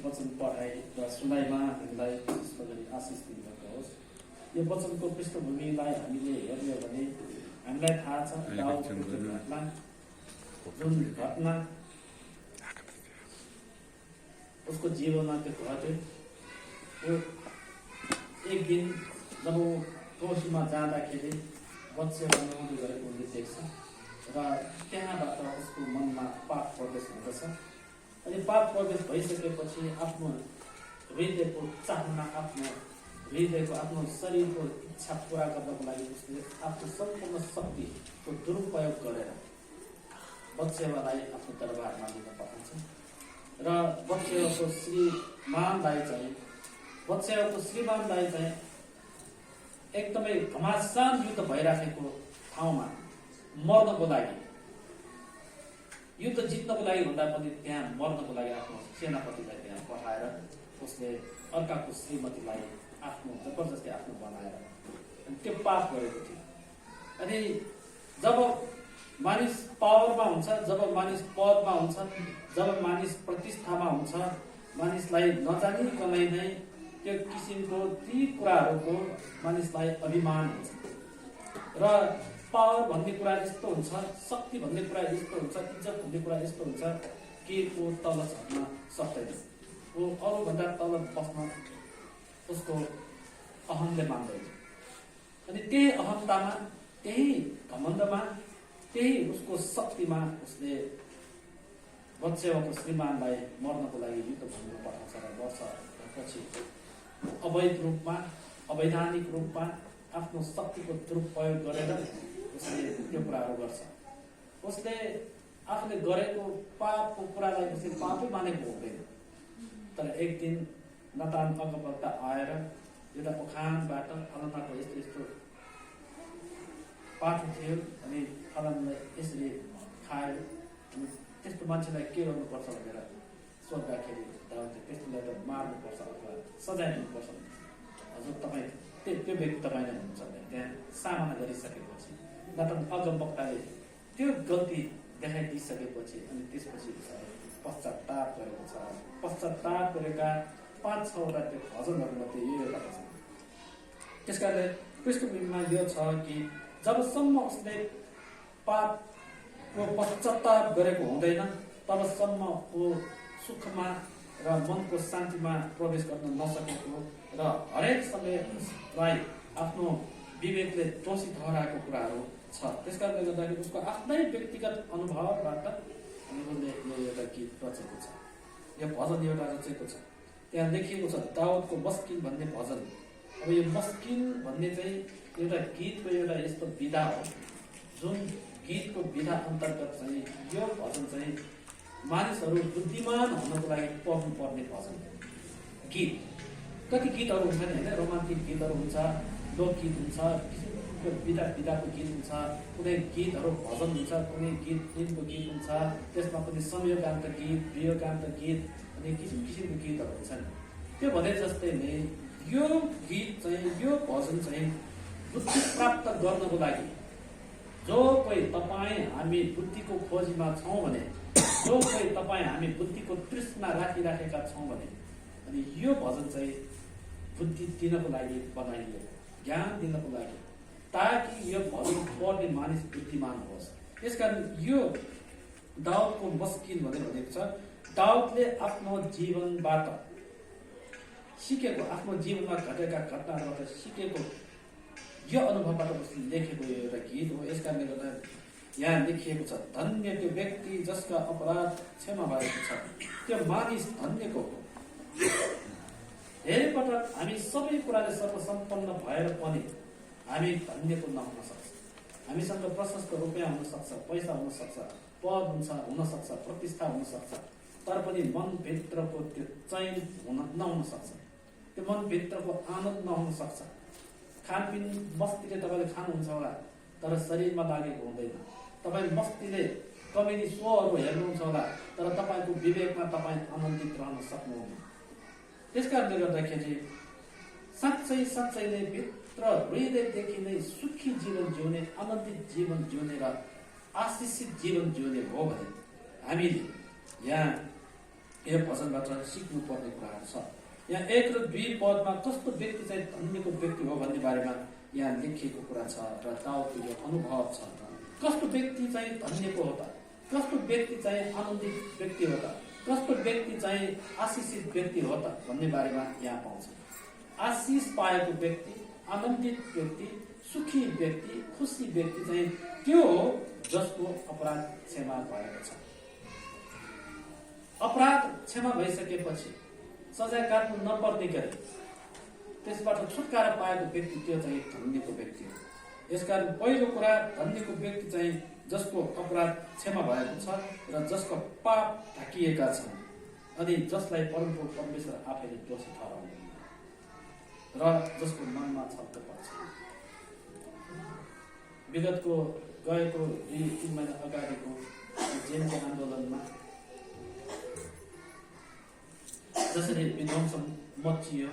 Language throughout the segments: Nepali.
वचन पढाइ र सुनाइमा हामीलाई विशेष गरी आशिष दिनुभएको होस्। यो वचनको पृष्ठभूमिलाई हामीले हेर्ने भने हामीलाई थाहा छ दाउदको घटना, जुन घटना उसको जीवनमा त्यो घट्यो। वो एक दिन जब कोसीमा जाँदाखेरि बच्चेमा नौकरी गरेको उसले देख्छ र त्यहाँबाट उसको मनमा पाप प्रवेश हुँदछ। अनि पाप प्रवेश भइसकेपछि आफ्नो हृदयको चाहना, आफ्नो हृदयको, आफ्नो शरीरको इच्छा पूरा गर्नको लागि उसले आफ्नो सम्पूर्ण शक्तिको दुरुपयोग गरेर बच्चेवालाई आफ्नो दरबारमा लिन पठाउँछ र बच्चेको श्रीमानलाई चाहिँ एकदमै घमासान युद्ध भइराखेको ठाउँमा मर्नको लागि, युद्ध जित्नको लागि भन्दा पनि त्यहाँ मर्नको लागि आफ्नो सेनापतिलाई त्यहाँ पठाएर उसले अर्काको श्रीमतीलाई आफ्नो जबरजस्ती आफ्नो बनाएर त्यो पाप गरेको थियो। अनि जब मानिस पावरमा हुन्छ, जब मानिस पदमा हुन्छ, जब मानिस प्रतिष्ठामा हुन्छ, मानिसलाई नजानिकनै नै त्यो किसिमको ती कुराहरूको मानिसलाई अभिमान हुन्छ र पावर भन्ने कुरा यस्तो हुन्छ, शक्ति भन्ने कुरा यस्तो हुन्छ, इज्जत भन्ने कुरा यस्तो हुन्छ कि ऊ तल झर्न सक्दैन, ऊ अरूभन्दा तल बस्न उसको अहमले मान्दैन। अनि त्यही अहमतामा, त्यही घमण्डमा, त्यही उसको शक्तिमा उसले बच्चेको श्रीमानलाई मर्नको लागि युद्ध भूमिमा पठाउँछ र वर्षपछि अवैध रूपमा, अवैधानिक रूपमा आफ्नो शक्तिको दुरुपयोग गरेर उसले त्यो कुराहरू गर्छ। उसले आफूले गरेको पापको कुरालाई उसले पापै मानेको हुँदैन। तर एक दिन नतान अगमवक्ता आएर एउटा उखानबाट फलनाको यस्तो यस्तो पाठ थियो अनि फलनलाई यसरी खायो, अनि त्यस्तो मान्छेलाई के गर्नुपर्छ भनेर सोद्धाखेरि दाउदले त्यस्तोलाई त मार्नुपर्छ अथवा सजाय दिनुपर्छ। हजुर तपाईँ त्यो व्यक्ति तपाईँ नै हुनुहुन्छ भने त्यहाँ सामना गरिसकेपछि नतान अगमवक्ताले त्यो गल्ती देखाइदिइसकेपछि अनि त्यसपछि पश्चाताप गरेको छ। पश्चाताप गरेका 5-6वटा त्यो भजनहरूमध्ये यो एउटा भजन। त्यसकारणले पृष्ठभूमिमा यो छ कि जबसम्म उसले पापको पश्चाताप गरेको हुँदैन तबसम्म ऊ सुखमा र मनको शान्तिमा प्रवेश गर्न नसकेको र हरेक समय उसलाई आफ्नो विवेकले दोषी ठहराएको कुराहरू छ। त्यसकारणले गर्दाखेरि उसको आफ्नै व्यक्तिगत अनुभवबाट उनले यो एउटा गीत रचेको छ, यो भजन एउटा रचेको छ। त्यहाँ लेखिएको छ दाउदको मस्किन भन्ने भजन। अब यो मस्किन भन्ने चाहिँ एउटा गीतको एउटा यस्तो विधा हो जुन गीतको विधा अन्तर्गत चाहिँ यो भजन चाहिँ मानिसहरू बुद्धिमान हुनको लागि पढ्नु पर्ने भजन गीत। कति गीतहरू हुन्छ नि होइन, रोमान्टिक गीतहरू हुन्छ, लोकगीत हुन्छ, विधाको गीत हुन्छ, कुनै गीतहरू भजन हुन्छ, कुनै गीत फिल्मको गीत हुन्छ, त्यसमा पनि संयोगान्त गीत, वियोगान्त गीत अनि किसिम किसिमको गीतहरू हुन्छन्। त्यो भने जस्तै नै यो गीत चाहिँ, यो भजन चाहिँ बुद्धि प्राप्त गर्नको लागि जो कोही तपाईँ हामी बुद्धिको खोजीमा छौँ भने, जो कोही तपाईँ हामी बुद्धिको तृष्णा राखिराखेका छौँ भने, अनि यो भजन चाहिँ बुद्धि दिनको लागि बनाइयो, ज्ञान दिनको लागि, ताकि यो भजन पढ्ने मानिस बुद्धिमान होस्। त्यसकारण यो दाउदको मस्किन भनेको छ। दाउदले आफ्नो जीवनबाट सिकेको, आफ्नो जीवनमा घटेका घटनाबाट सिकेको यो अनुभवबाट उसले लेखेको यो एउटा गीत हो। यसकारणले गर्दा यहाँ लेखिएको छ, धन्य त्यो व्यक्ति जसका अपराध क्षमा भएको छ, त्यो मानिस धन्यको हो। धेरै पटक हामी सबै कुराले सर्वसम्पन्न भएर पनि हामी धन्यको नहुन सक्छ। हामीसँग प्रशस्त रुपियाँ हुन सक्छ, पैसा हुन सक्छ, पद हुन सक्छ, प्रतिष्ठा हुन सक्छ, तर पनि मनभित्रको त्यो चैन नहुन सक्छ, त्यो मनभित्रको आनन्द नहुन सक्छ। खानपिन मस्तीले तपाईँले खानुहुन्छ होला तर शरीरमा लागेको हुँदैन। तपाईँ मस्तीले कमेडी सोहरू हेर्नुहुन्छ होला तर तपाईँको विवेकमा तपाईँ आनन्दित रहन सक्नुहुन्न। त्यसकारणले गर्दाखेरि साँच्चै नै भित्र हृदयदेखि नै सुखी जीवन जिउने, आनन्दित जीवन जिउने र आशिषित जीवन जिउने हो भने हामीले यहाँ यो भजनबाट सिक्नुपर्ने कुराहरू छ। यहाँ 1 र 2 पदमा कस्तो व्यक्ति चाहिँ धन्यको व्यक्ति हो भन्ने बारेमा यहाँ लेखिएको कुरा छ र दाउदको यो अनुभव छ। कस्तो व्यक्ति चाहिँ धन्यको हो त, कस्तो व्यक्ति चाहिँ आनन्दित व्यक्ति हो त, कस्तो व्यक्ति चाहिँ आशिषित व्यक्ति हो त भन्ने बारेमा यहाँ पाउँछ। आशिष पाएको व्यक्ति, आनन्दित व्यक्ति, सुखी व्यक्ति, खुसी व्यक्ति चाहिँ त्यो हो जसको अपराध क्षमा भएको छ। अपराध क्षमा भइसकेपछि सजाय काट्नु नपर्ने गरी त्यसबाट छुटकारा पाएको व्यक्ति त्यो चाहिँ धन्यको व्यक्ति हो। यसकारण पहिलो कुरा धन्यको व्यक्ति चाहिँ जसको अपराध क्षमा भएको छ र जसको पाप ढाकिएका छन् अनि जसलाई परमप्रभु परमेश्वर आफैले दोषी ठहराउनु र जसको मनमा छक्क पर्छ। विगतको गएको 2-3 महिना अगाडिको जेलको आन्दोलनमा जसरी विध्वंस मचियो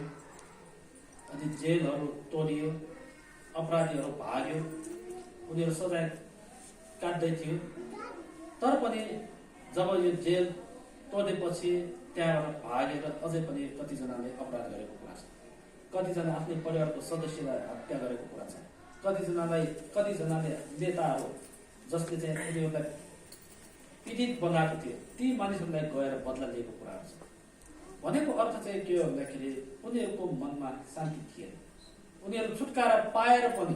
अनि जेलहरू तोडियो, अपराधीहरू भाग्यो, उनीहरू सजाय काट्दै थियो, तर पनि जब यो जेल तोडेपछि त्यहाँबाट भागेर अझै पनि कतिजनाले अपराध गरेको कुरा छ। कतिजना आफ्नै परिवारको सदस्यलाई हत्या गरेको कुरा छ। कतिजनाले नेताहरू जसले चाहिँ उनीहरूलाई पीडित बनाएको थियो ती मानिसहरूलाई गएर बदला लिएको कुराहरू छ। भनेको अर्थ चाहिँ के हो भन्दाखेरि उनीहरूको मनमा शान्ति थिएन। उनीहरू छुटकारा पाएर पनि,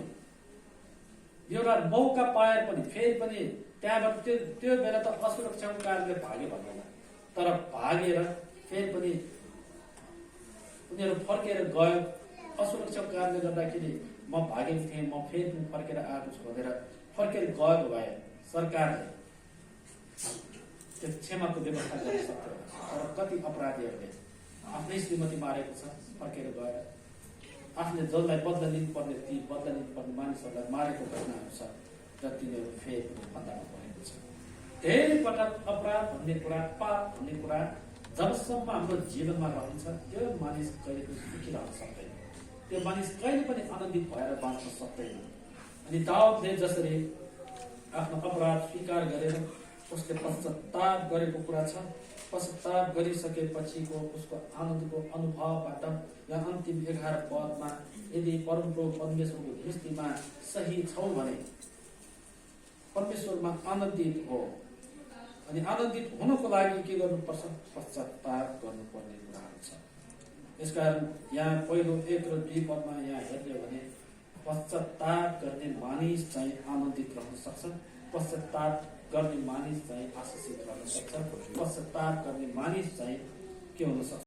एउटा मौका पाएर पनि फेरि पनि त्यहाँबाट त्यो बेला त असुरक्षाको कारणले भाग्यो भन्दैन, तर भागेर फेरि पनि उनीहरू फर्केर गयो। असुरक्षाको कारणले गर्दाखेरि म भागेको थिएँ, म फेरि पनि फर्केर आएको छु भनेर फर्केर गएको भए सरकारले त्यो क्षमाको व्यवस्था गर्न सक्थ्यो। तर कति अपराधीहरूले आफ्नै श्रीमती मारेको छ, फर्केर गएर आफूले जसलाई बदला लिनुपर्ने ती बदला लिनुपर्ने मानिसहरूलाई मारेको घटनाहरू छ र तिनीहरू फेरि फन्दामा परेको छ। धेरै पटक अपराध भन्ने कुरा, पाप भन्ने कुरा जबसम्म हाम्रो जीवनमा रहन्छ त्यो मानिस कहिले पनि सुखी रहन सक्दैन, त्यो मानिस कहिले पनि आनन्दित भएर बाँच्न सक्दैन। अनि दाउदले जसरी आफ्नो अपराध स्वीकार गरेर उसले पश्चाताप गरेको कुरा छ, पश्चाताप गरिसकेपछिको उसको आनन्दको अनुभवबाट यहाँ अन्तिम 11 पदमा यदि परमप्रभु परमेश्वरको दृष्टिमा सही छौ भने परमेश्वरमा आनन्दित हो। अनि आनन्दित हुनको लागि के गर्नुपर्छ? पश्चाताप गर्नुपर्ने कुराहरू छ। यसकारण यहाँ पहिलो 1 र 2 पदमा यहाँ हेर्ने भने पश्चाताप गर्ने मानिस चाहिँ आनन्दित रहन सक्छ, पश्चाताप गर्ने मानिस चाहिँ आशिषित रहन सक्छ, पश्चाताप गर्ने मानिस चाहिँ के हुन सक्छ?